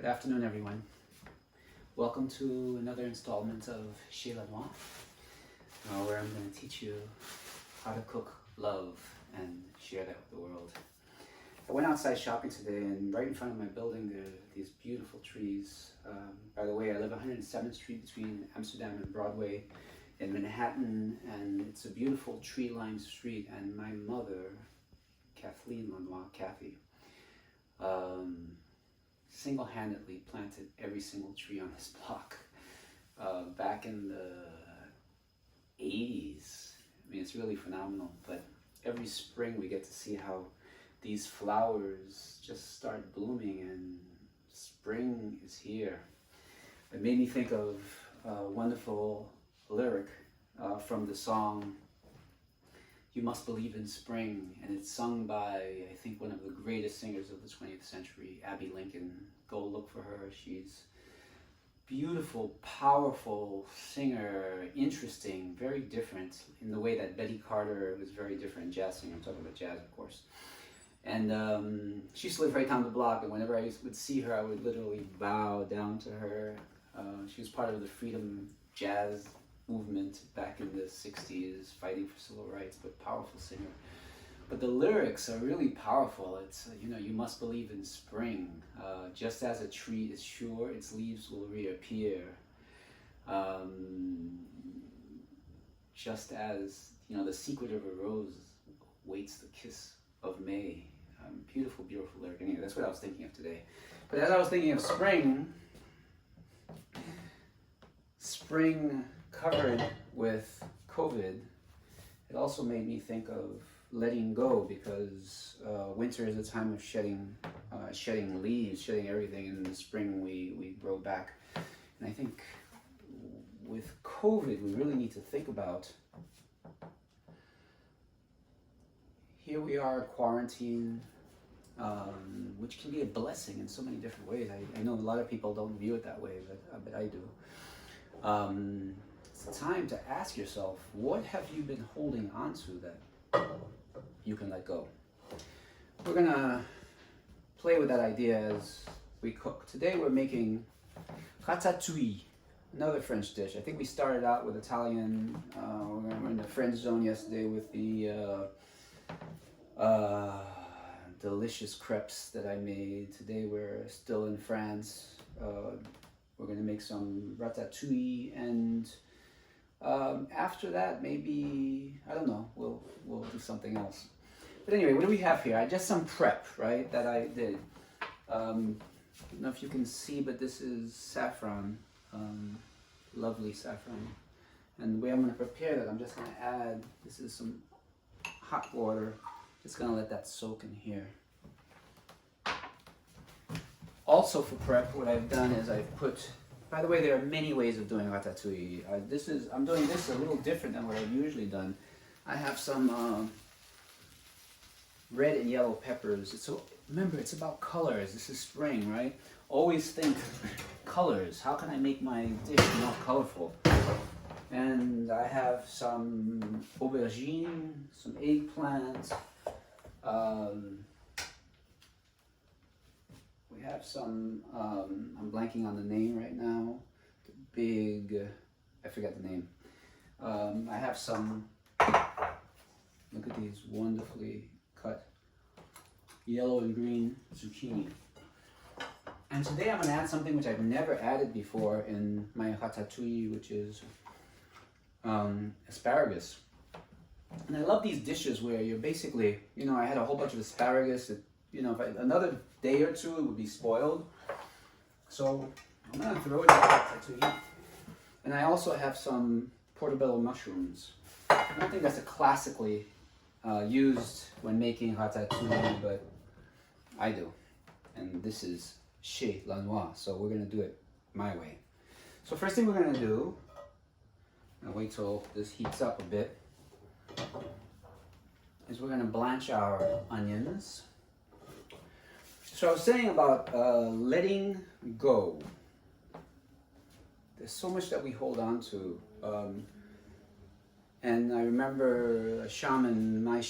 afternoon, everyone. Welcome to another installment of Chez Lanoix, where I'm going to teach you how to cook love and share that with the world. I went outside shopping today, and right in front of my building there are these beautiful trees. By the way, I live 107th Street between Amsterdam and Broadway in Manhattan, and it's a beautiful tree-lined street. And my mother, Kathleen Lanoix, Kathy, single-handedly planted every single tree on this block back in the 80s. I mean, it's really phenomenal. But every spring we get to see how these flowers just start blooming, and spring is here. It made me think of a wonderful lyric from the song "You Must Believe in Spring," and it's sung by, I think, one of the greatest singers of the 20th century, Abbey Lincoln. Go look for her. She's beautiful, powerful singer, interesting, very different in the way that Betty Carter was very different, jazz singer. I'm talking about jazz, of course. And she used to live right down the block, and whenever I would see her, I would literally bow down to her. She was part of the freedom jazz movement back in the 60s, fighting for civil rights, but powerful singer. But the lyrics are really powerful. It's, you must believe in spring. Just as a tree is sure, its leaves will reappear. Just as, the secret of a rose waits the kiss of May. Beautiful, beautiful lyric. Anyway, that's what I was thinking of today. But as I was thinking of spring covered with COVID, it also made me think of letting go, because winter is a time of shedding leaves, shedding everything, and in the spring we grow back. And I think with COVID, we really need to think about, here we are quarantined, which can be a blessing in so many different ways. I know a lot of people don't view it that way, but I do. It's time to ask yourself, what have you been holding on to that you can let go? We're gonna play with that idea as we cook. Today we're making Ratatouille, another French dish. I think we started out with Italian. We're in the French zone yesterday with the delicious crepes that I made. Today we're still in France. We're gonna make some ratatouille, and after that, maybe, I don't know, we'll do something else. But anyway, what do we have here? Just some prep, right, that I did. I don't know if you can see, but this is saffron, lovely saffron. And the way I'm going to prepare that, I'm just going to add, this is some hot water. Just going to let that soak in here. Also for prep, what I've done is I've put, by the way, there are many ways of doing ratatouille. I'm doing this a little different than what I've usually done. I have some red and yellow peppers. So remember, it's about colors. This is spring, right? Always think colors. How can I make my dish more colorful? And I have some aubergine, some eggplant. We have some, I'm blanking on the name right now, the big, I forgot the name. I have some, look at these wonderfully cut yellow and green zucchini. And today I'm going to add something which I've never added before in my ratatouille, which is asparagus. And I love these dishes where you're basically, I had a whole bunch of asparagus that, another day or two, it would be spoiled. So I'm going to throw it in the ratatouille. And I also have some portobello mushrooms. I don't think that's a classically used when making ratatouille, but I do. And this is Chez Lanoix, so we're going to do it my way. So first thing we're going to do, I'll wait till this heats up a bit, is we're going to blanch our onions. So I was saying about letting go. There's so much that we hold on to. And I remember a shaman, my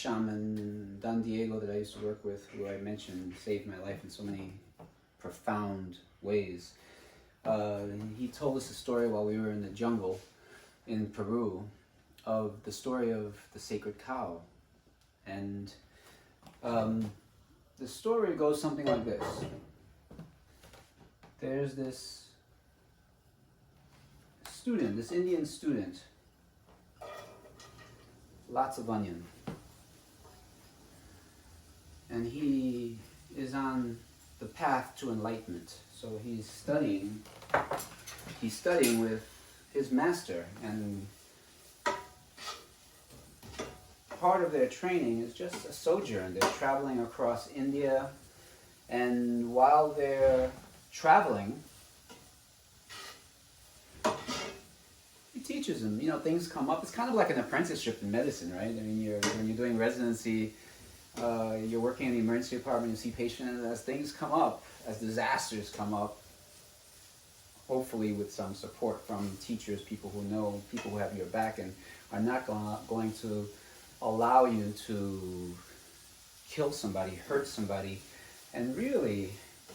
Don Diego, that I used to work with, who I mentioned saved my life in so many profound ways. He told us a story while we were in the jungle in Peru of the story of the sacred cow. And the story goes something like this. There's this student, this Indian student, lots of onion. And he is on the path to enlightenment. So he's studying with his master, and part of their training is just a sojourn. They're traveling across India, and while they're traveling, he teaches them, things come up. It's kind of like an apprenticeship in medicine, right? I mean, when you're doing residency, you're working in the emergency department, you see patients, and as things come up, as disasters come up, hopefully with some support from teachers, people who know, people who have your back and are not going to allow you to kill somebody, hurt somebody, and really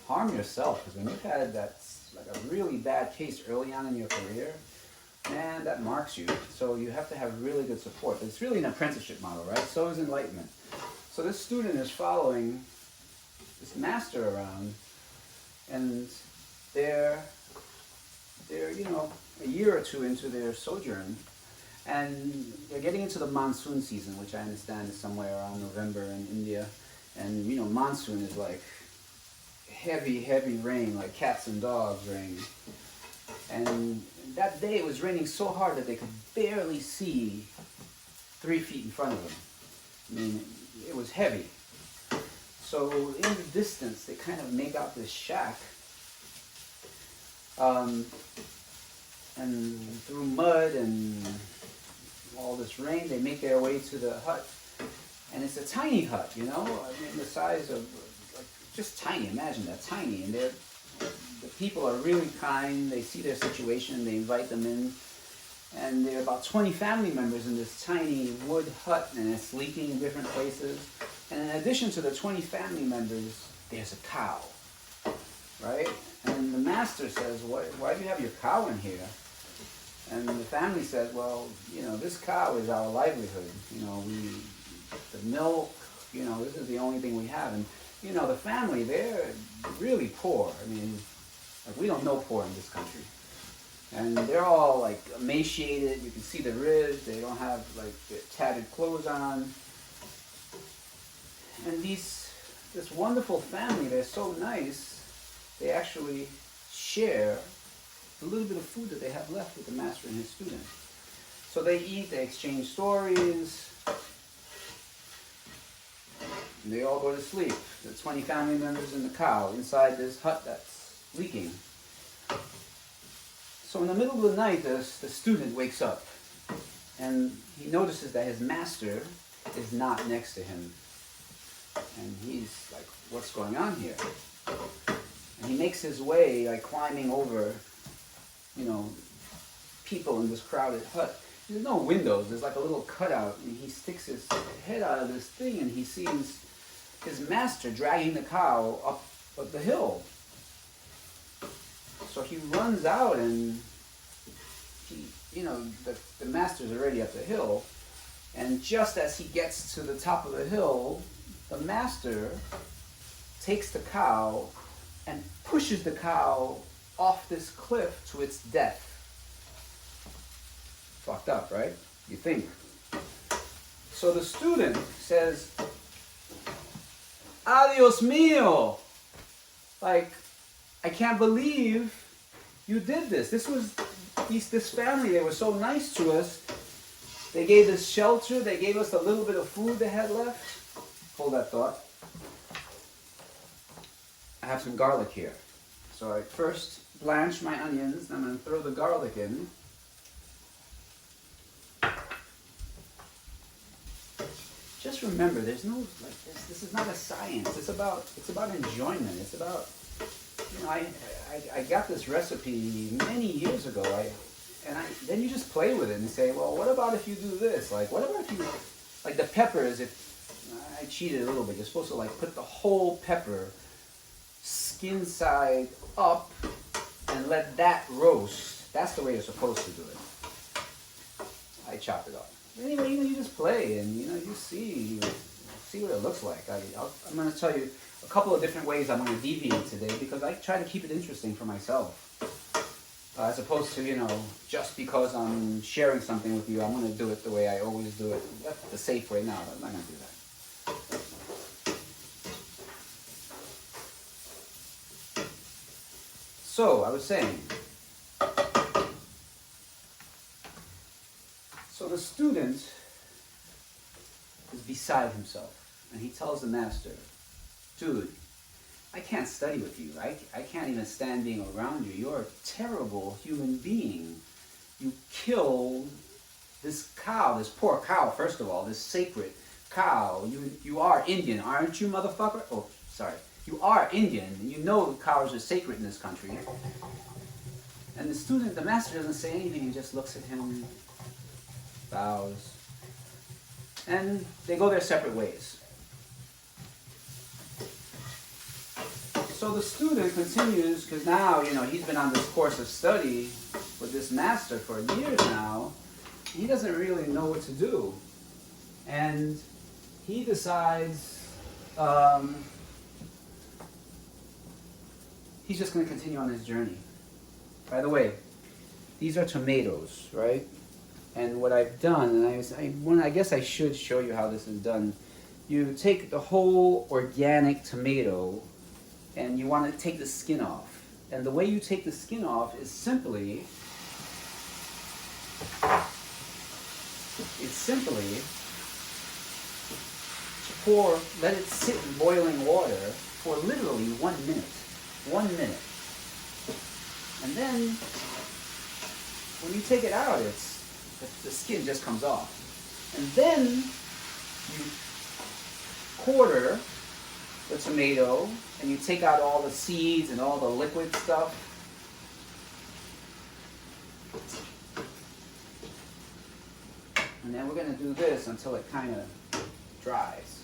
harm yourself. Because when you've had like a really bad case early on in your career, man, that marks you. So you have to have really good support. But it's really an apprenticeship model, right? So is enlightenment. So this student is following this master around, and they're a year or two into their sojourn, and they're getting into the monsoon season, which I understand is somewhere around November in India. And monsoon is like heavy rain, like cats and dogs rain. And that day it was raining so hard that they could barely see 3 feet in front of them. I mean, it was heavy. So in the distance, they kind of make out this shack. And through mud and all this rain, they make their way to the hut. And it's a tiny hut, I mean, the size of, like, just tiny. Imagine that, tiny. And the people are really kind. They see their situation. They invite them in. And there are about 20 family members in this tiny wood hut, and it's leaking in different places. And in addition to the 20 family members, there's a cow, right? And the master says, why do you have your cow in here? And the family says, well, this cow is our livelihood. The milk, this is the only thing we have. And, the family, they're really poor. I mean, like, we don't know poor in this country. And they're all like emaciated. You can see the ribs. They don't have like their tattered clothes on. And this wonderful family, they're so nice. They actually share a little bit of food that they have left with the master and his student. So they eat. They exchange stories. And they all go to sleep. The 20 family members and the cow inside this hut that's leaking. So in the middle of the night, the student wakes up, and he notices that his master is not next to him. And he's like, what's going on here? And he makes his way, like climbing over, people in this crowded hut. There's no windows, there's like a little cutout, and he sticks his head out of this thing, and he sees his master dragging the cow up the hill. So he runs out, and the master's already up the hill, and just as he gets to the top of the hill, the master takes the cow and pushes the cow off this cliff to its death. Fucked up, right? You think. So the student says, "Adios mío!" Like, I can't believe you did this. This family, they were so nice to us. They gave us shelter. They gave us a little bit of food they had left. Hold that thought. I have some garlic here. So I first blanch my onions. I'm going to throw the garlic in. Just remember, there's no, like, this is not a science. It's about enjoyment. It's about, I got this recipe many years ago. Then you just play with it and say, well, what about if you do this? Like, what about if you, like the peppers, I cheated a little bit. You're supposed to like put the whole pepper, skin skin side up and let that roast. That's the way you're supposed to do it. I chopped it up. Anyway, you just play and you see what it looks like. I'm going to tell you a couple of different ways I'm going to deviate today because I try to keep it interesting for myself. As opposed to, just because I'm sharing something with you, I'm going to do it the way I always do it. That's the safe way. No, I'm not going to do that. So, I was saying, so the student is beside himself, and he tells the master, dude, I can't study with you. I can't even stand being around you. You're a terrible human being. You killed this cow, this poor cow, first of all, this sacred cow. You are Indian, aren't you, motherfucker? Oh, sorry. You are Indian, and you know cows are sacred in this country. And the master doesn't say anything. He just looks at him, bows, and they go their separate ways. So the student continues, because now, he's been on this course of study with this master for years now. He doesn't really know what to do. And he decides he's just going to continue on his journey. By the way, these are tomatoes, right? And what I've done, and I guess I should show you how this is done. You take the whole organic tomato, and you want to take the skin off. And the way you take the skin off is simply let it sit in boiling water for literally 1 minute. 1 minute. And then, when you take it out, the skin just comes off. And then, you quarter the tomato, and you take out all the seeds and all the liquid stuff. And then we're going to do this until it kind of dries.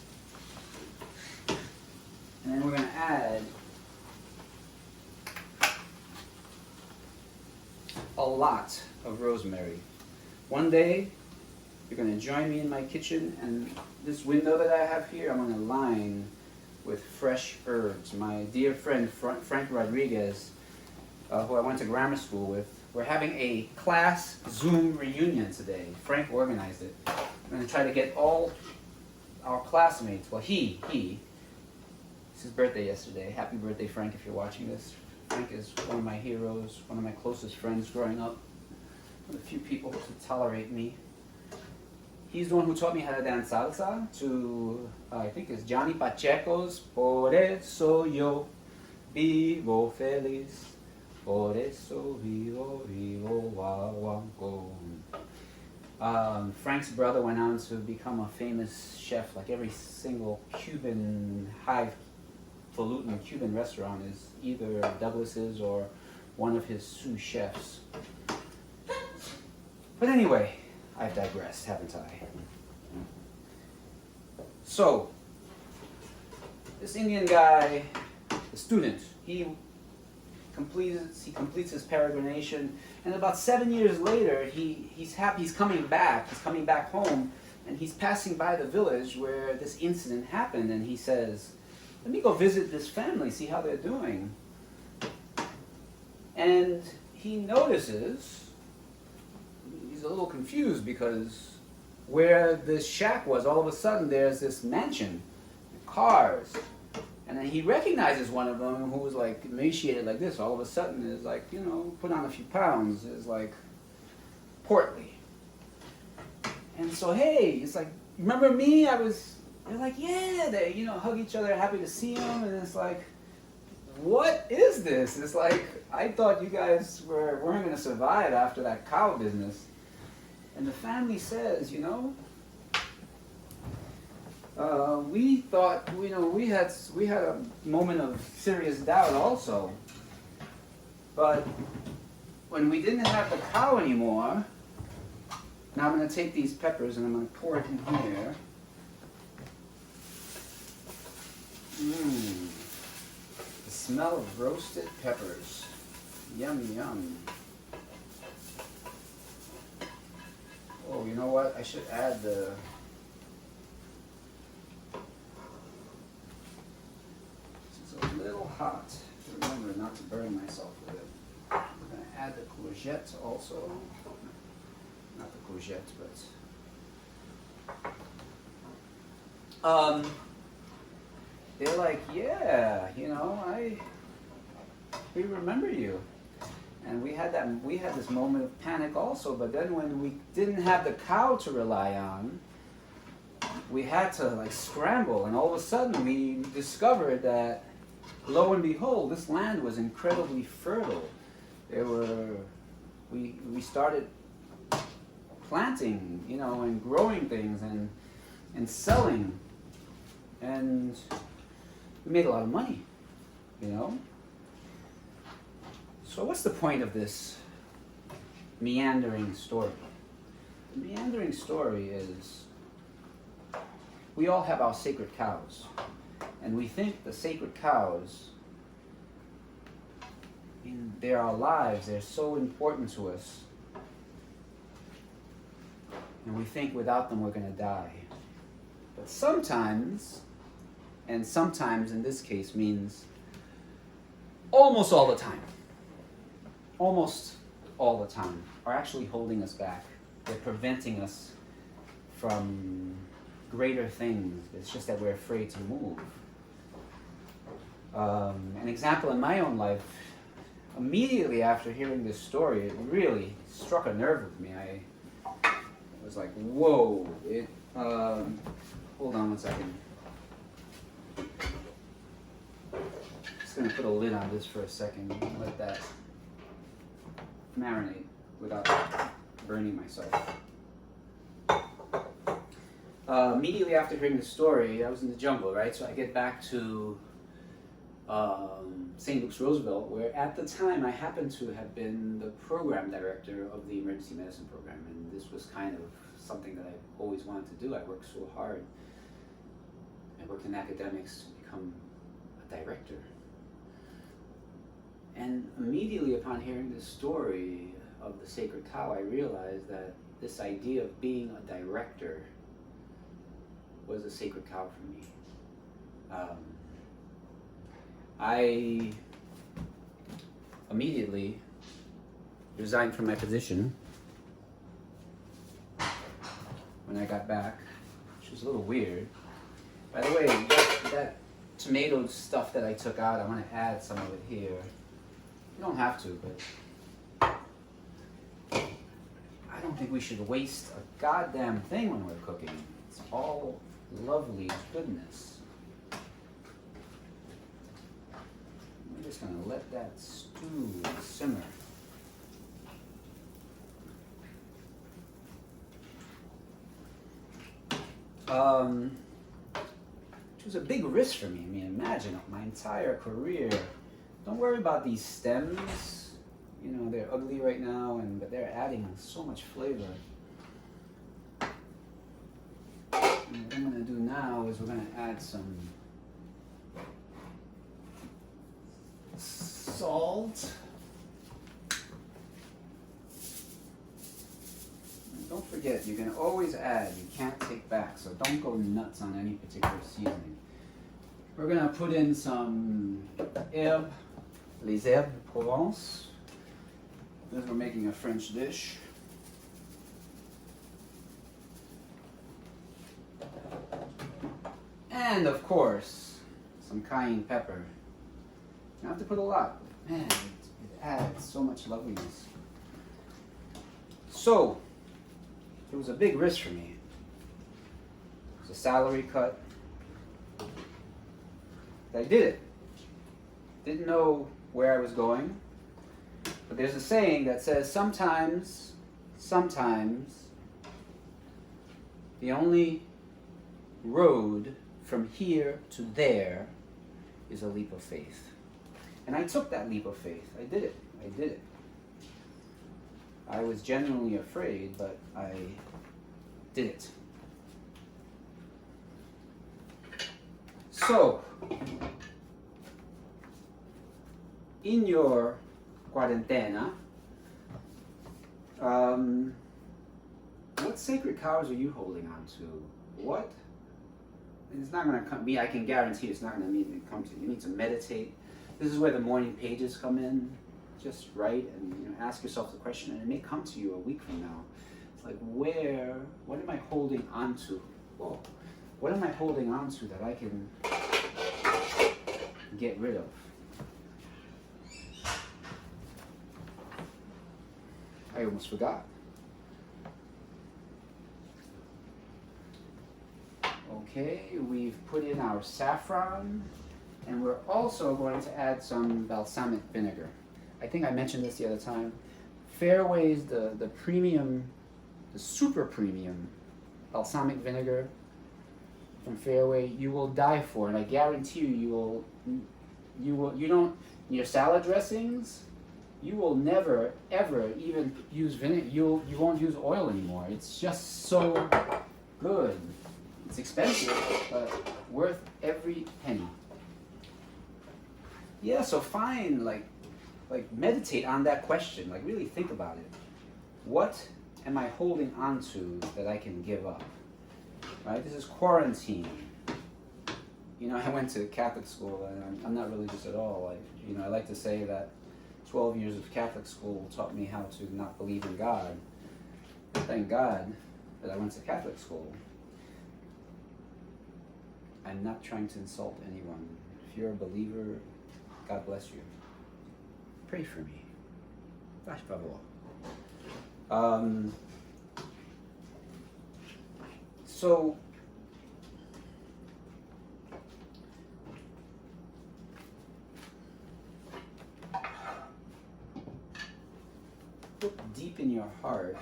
And then we're going to add a lot of rosemary. One day, you're going to join me in my kitchen, and this window that I have here, I'm going to line with fresh herbs. My dear friend Frank Rodriguez, who I went to grammar school with, we're having a class Zoom reunion today. Frank organized it. I'm going to try to get all our classmates, well, it's his birthday yesterday. Happy birthday, Frank, if you're watching this. Frank is one of my heroes, one of my closest friends growing up, one of the few people who tolerate me. He's the one who taught me how to dance salsa to, I think it's Johnny Pacheco's Por eso yo vivo feliz, por eso vivo guaguancó. Frank's brother went on to become a famous chef. Like every single Cuban, highfalutin Cuban restaurant is either Douglas's or one of his sous chefs. But anyway, I've digressed, haven't I? So, this Indian guy, the student, he completes his peregrination, and about 7 years later, he's happy. He's coming back home, and he's passing by the village where this incident happened, and he says, "Let me go visit this family, see how they're doing." And he notices. He's a little confused because where this shack was, all of a sudden there's this mansion, cars, and then he recognizes one of them who was like emaciated like this. All of a sudden is like, put on a few pounds, is like portly. And so, hey, it's like, remember me? They're like, yeah, they hug each other, happy to see him, and it's like, what is this? It's like, I thought you guys weren't going to survive after that cow business. And the family says, we thought, we had a moment of serious doubt also. But when we didn't have the cow anymore, now I'm going to take these peppers and I'm going to pour it in here. The smell of roasted peppers. Yum, yum. Oh, you know what? I should add the... This is a little hot. Remember not to burn myself with it. I'm going to add the courgette also. Not the courgette, but... they're like, yeah, you know, we remember you. And we had this moment of panic also, but then when we didn't have the cow to rely on, we had to like scramble, and all of a sudden we discovered that, lo and behold, this land was incredibly fertile. We started planting, you know, and growing things and selling, and we made a lot of money, you know. So what's the point of this meandering story? The meandering story is we all have our sacred cows, and we think the sacred cows, they're our lives, they're so important to us, and we think without them we're going to die. But sometimes, and sometimes in this case means almost all the time, are actually holding us back. They're preventing us from greater things. It's just that we're afraid to move. An example in my own life, immediately after hearing this story, it really struck a nerve with me. I was like, whoa. Hold on one second. Just going to put a lid on this for a second and let that marinate without burning myself. Immediately after hearing the story, I was in the jungle, right? So I get back to St. Luke's Roosevelt, where at the time I happened to have been the program director of the emergency medicine program, and this was kind of something that I always wanted to do. I worked so hard. I worked in academics to become a director. And immediately upon hearing this story of the sacred cow, I realized that this idea of being a director was a sacred cow for me. I immediately resigned from my position when I got back, which was a little weird. By the way, that tomato stuff that I took out, I want to add some of it here. You don't have to, but I don't think we should waste a goddamn thing when we're cooking. It's all lovely goodness. We're just going to let that stew simmer. It was a big risk for me. I mean, imagine my entire career. Don't worry about these stems. You know, they're ugly right now, but they're adding so much flavor. And what I'm going to do now is we're going to add some salt. And don't forget, you can always add. You can't take back, so don't go nuts on any particular seasoning. We're going to put in some herbes, les herbes de Provence. Because we're making a French dish. And of course, some cayenne pepper. You don't have to put a lot. Man, it adds so much loveliness. So, it was a big risk for me. It was a salary cut. I did it. Didn't know where I was going. But there's a saying that says sometimes, the only road from here to there is a leap of faith. And I took that leap of faith. I did it. I was genuinely afraid, but I did it. So, in your quarantena, what sacred cows are you holding on to? What? It's not going to come. I can guarantee it's not going to immediately come to you. You need to meditate. This is where the morning pages come in. Just write and ask yourself the question, and it may come to you a week from now. It's like, what am I holding on to? Whoa. What am I holding on to that I can get rid of? I almost forgot. Okay, we've put in our saffron, and we're also going to add some balsamic vinegar. I think I mentioned this the other time. Fairway's the premium, the super premium balsamic vinegar from Fairway, you will die for, and I guarantee you don't, in your salad dressings, you will never ever even use vinegar. You won't use oil anymore. It's just so good. It's expensive, but worth every penny. Yeah, so fine, like meditate on that question. Like really think about it. What am I holding on to that I can give up? Right? This is quarantine. I went to Catholic school, and I'm not religious at all. I like to say that 12 years of Catholic school taught me how to not believe in God. But thank God that I went to Catholic school. I'm not trying to insult anyone. If you're a believer, God bless you. Pray for me. Por favor. So, look deep in your heart.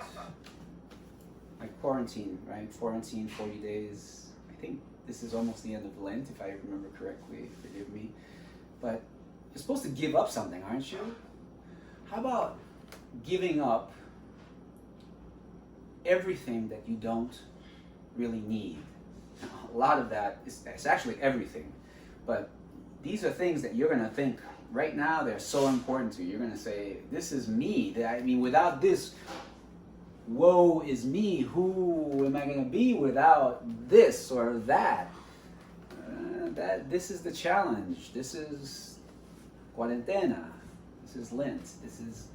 Like quarantine, right? Quarantine, 40 days. I think this is almost the end of Lent, if I remember correctly. Forgive me. But you're supposed to give up something, aren't you? How about giving up everything that you don't really need? A lot of that it's actually everything. But these are things that you're going to think right now they're so important to you. You're going to say, this is me. I mean, without this, woe is me. Who am I going to be without this or that? This is the challenge. This is quarantena. This is Lent. This is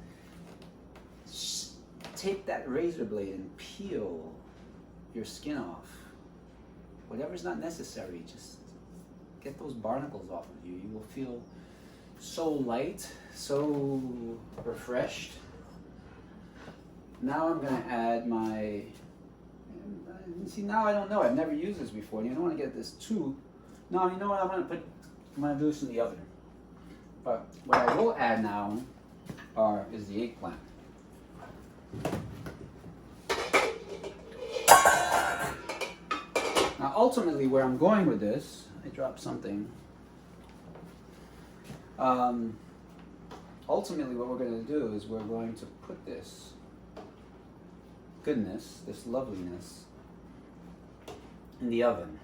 take that razor blade and peel your skin off. Whatever's not necessary, just get those barnacles off of you. You will feel so light, so refreshed. Now I'm going to add my, see, now I don't know. I've never used this before. And you don't want to get this too. No, you know what? I'm going to do this in the oven. But what I will add now is the eggplant. Now, ultimately, where I'm going with this, I dropped something. Ultimately, what we're going to do is we're going to put this goodness, this loveliness, in the oven.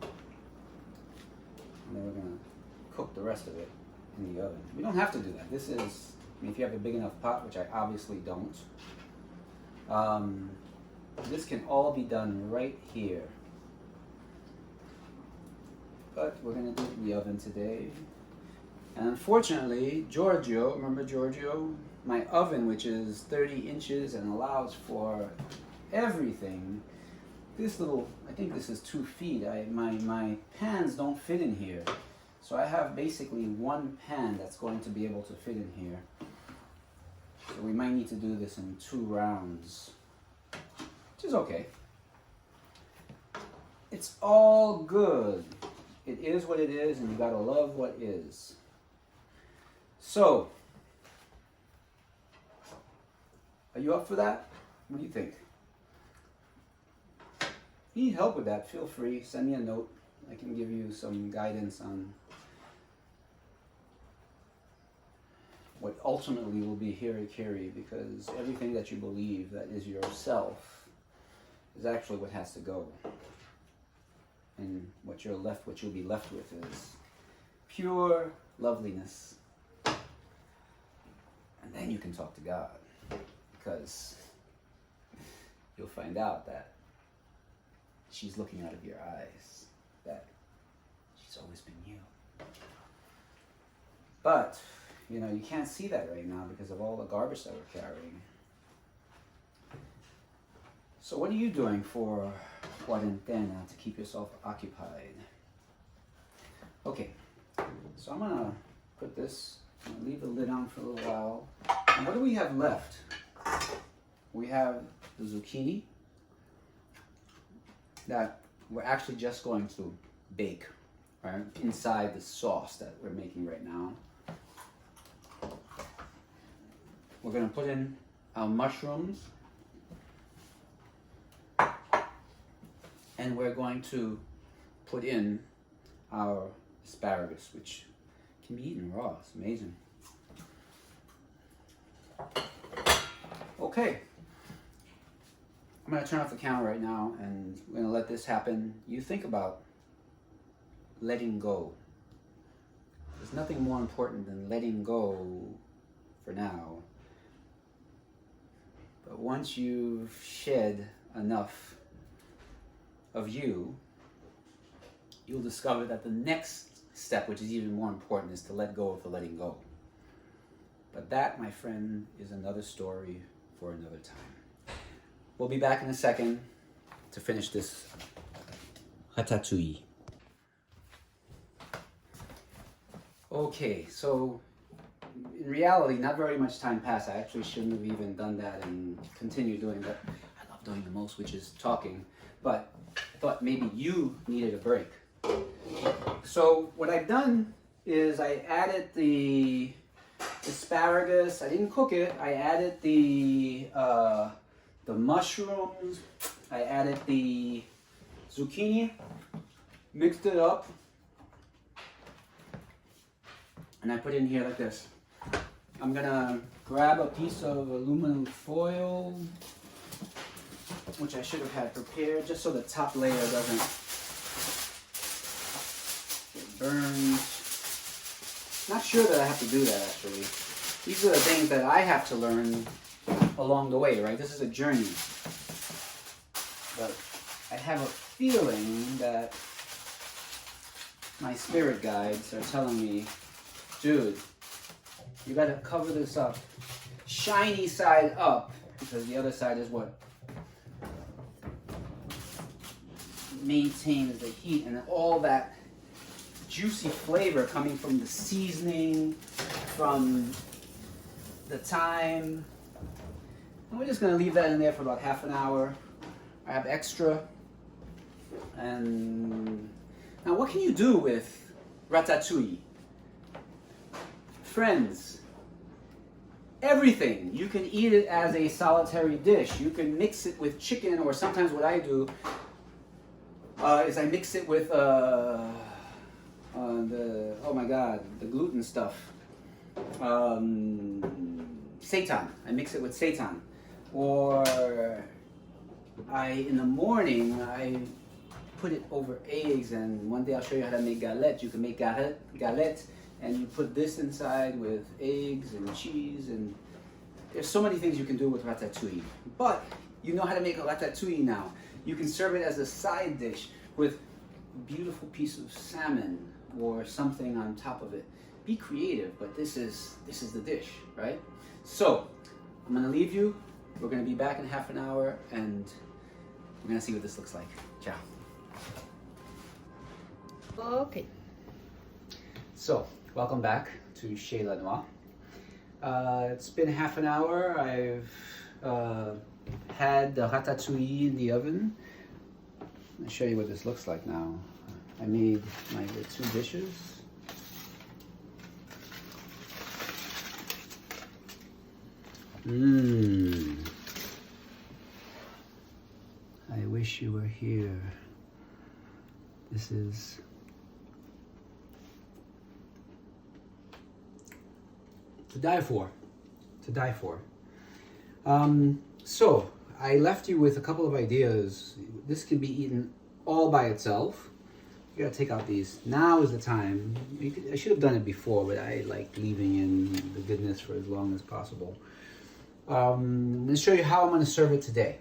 And then we're going to cook the rest of it in the oven. We don't have to do that. This is, if you have a big enough pot, which I obviously don't, this can all be done right here. But we're going to do it in the oven today. And unfortunately, Giorgio, remember Giorgio? My oven, which is 30 inches and allows for everything, this little, I think this is 2 feet. My pans don't fit in here. So I have basically one pan that's going to be able to fit in here. So we might need to do this in 2 rounds, which is okay. It's all good. It is what it is, and you gotta love what is. So, are you up for that? What do you think? If you need help with that, feel free, send me a note. I can give you some guidance on what ultimately will be hiri-kiri, because everything that you believe that is yourself is actually what has to go. And what you'll be left with is pure loveliness. then you can talk to God, because you'll find out that she's looking out of your eyes, that she's always been you. But, you know, you can't see that right now because of all the garbage that we're carrying. So what are you doing for cuarentena to keep yourself occupied? Okay, so I'm gonna put this, I'm gonna leave the lid on for a little while. And what do we have left? We have the zucchini that we're actually just going to bake, right? Inside the sauce that we're making right now. We're gonna put in our mushrooms, and we're going to put in our asparagus, which can be eaten raw. It's amazing. Okay, I'm gonna turn off the camera right now, and we're gonna let this happen. You think about letting go. There's nothing more important than letting go for now. But once you've shed enough of you, you'll discover that the next step, which is even more important, is to let go of the letting go. But that, my friend, is another story for another time. We'll be back in a second to finish this ratatouille. Okay, so in reality, not very much time passed. I actually shouldn't have even done that and continued doing what I love doing the most, which is talking. But I thought maybe you needed a break. So what I've done is I added the asparagus. I didn't cook it. I added the mushrooms. I added the zucchini, mixed it up, and I put it in here like this. I'm gonna grab a piece of aluminum foil, which I should have had prepared, just so the top layer doesn't get burned. Not sure that I have to do that, actually. These are the things that I have to learn along the way, right? This is a journey. But I have a feeling that my spirit guides are telling me, dude, you gotta cover this up. Shiny side up, because the other side is what maintains the heat, and all that juicy flavor coming from the seasoning, from the thyme. And we're just gonna leave that in there for about half an hour. I have extra. And now what can you do with ratatouille? Friends, everything. You can eat it as a solitary dish. You can mix it with chicken, or sometimes what I do is I mix it with the gluten stuff. Seitan. I mix it with seitan. Or in the morning, I put it over eggs, and one day I'll show you how to make galette. You can make galette, and you put this inside with eggs and cheese, and there's so many things you can do with ratatouille. But you know how to make a ratatouille now. You can serve it as a side dish with a beautiful piece of salmon or something on top of it. Be creative, but this is the dish, right? So I'm gonna leave you. We're gonna be back in half an hour, and we're gonna see what this looks like. Ciao. Okay. So, welcome back to Chez Lanoix. It's been half an hour. I've had the ratatouille in the oven. I'll show you what this looks like now. I made my two dishes. I wish you were here. This is to die for. To die for. So I left you with a couple of ideas. This can be eaten all by itself, You gotta take out these. Now is the time. I should have done it before, but I like leaving in the goodness for as long as possible. I'm gonna show you how I'm gonna serve it today.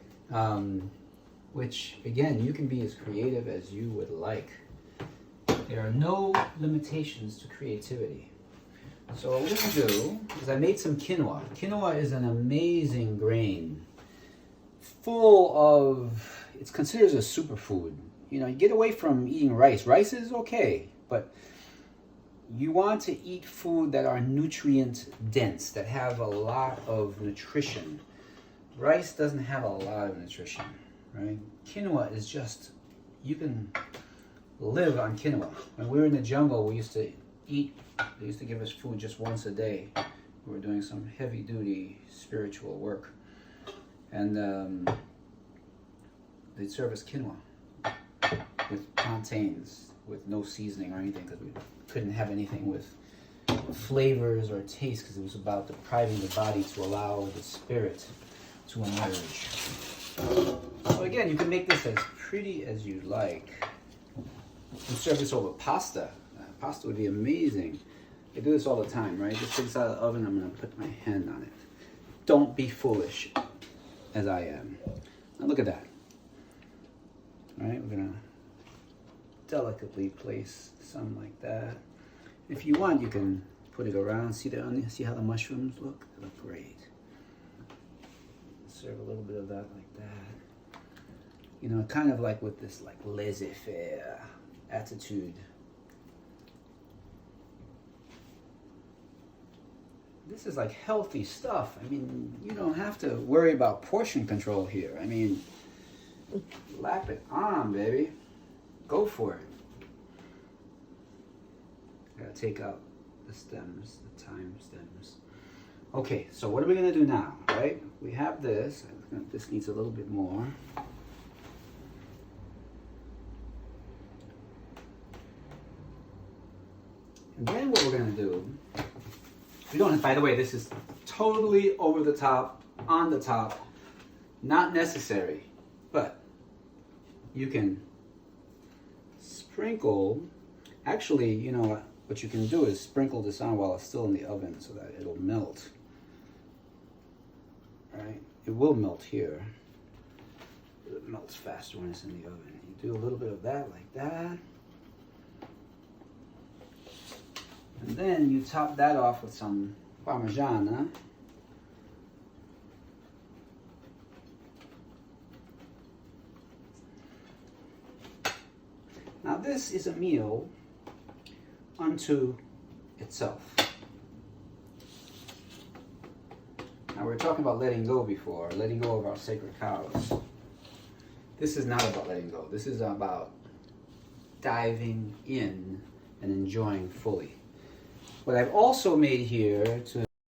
Which, again, you can be as creative as you would like. There are no limitations to creativity. So what we're gonna do is I made some quinoa. Quinoa is an amazing grain, full of, it's considered a superfood. You know, you get away from eating rice. Rice is okay, but you want to eat food that are nutrient dense, that have a lot of nutrition. Rice doesn't have a lot of nutrition, right? Quinoa is just, you can live on quinoa. When we were in the jungle, we used to eat, they used to give us food just once a day. We were doing some heavy duty spiritual work. And they'd serve us quinoa with plantains, with no seasoning or anything, because we couldn't have anything with flavors or taste, because it was about depriving the body to allow the spirit to emerge. So again, you can make this as pretty as you like. You can serve this over pasta. Pasta would be amazing. I do this all the time, right? Just take this out of the oven, I'm gonna put my hand on it. Don't be foolish, as I am. Now look at that. All right, we're gonna delicately place some like that. If you want, you can put it around. See the onion? See how the mushrooms look? They look great. Serve a little bit of that like that. You know, kind of like with this like laissez-faire attitude. This is like healthy stuff. I mean, you don't have to worry about portion control here. I mean, lap it on, baby. Go for it. Gotta take out the stems, the thyme stems. Okay, so what are we gonna do now, right? We have this. This needs a little bit more. And then what we're gonna do, we don't, by the way, this is totally over the top, on the top, not necessary, but you can sprinkle. Actually, you know what you can do is sprinkle this on while it's still in the oven so that it'll melt. Right? It will melt here. It melts faster when it's in the oven. You do a little bit of that like that. And then you top that off with some Parmesan. Now this is a meal unto itself. Now we were talking about letting go before, letting go of our sacred cows. This is not about letting go. This is about diving in and enjoying fully. What I've also made here to